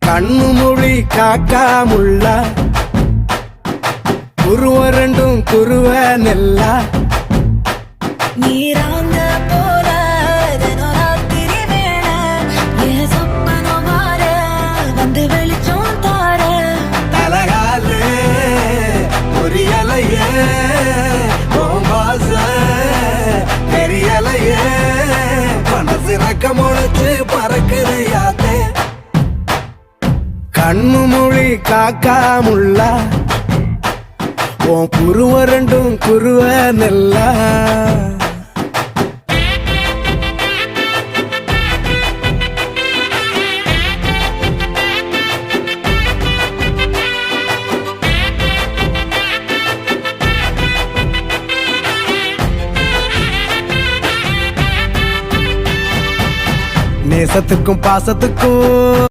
கண்ணு மொழி காக்காமுள்ள குருவ ரெண்டும் குருவ நெல்லா நீராங்க போல தினராத்திரி வேளை என் சொப்பனம் மாற வந்து வெளிச்சம் தார தலகாலே பொரியலையே ஓம்பாச பெரியலையே மனசு ரக்க முளைச்சு பறக்குதையாத்தே கண்ணு மொழி காக்காமுள்ள உன் குருவ ரெண்டும் குருவ நெல்லா நேசத்துக்கும் பாசத்துக்கும்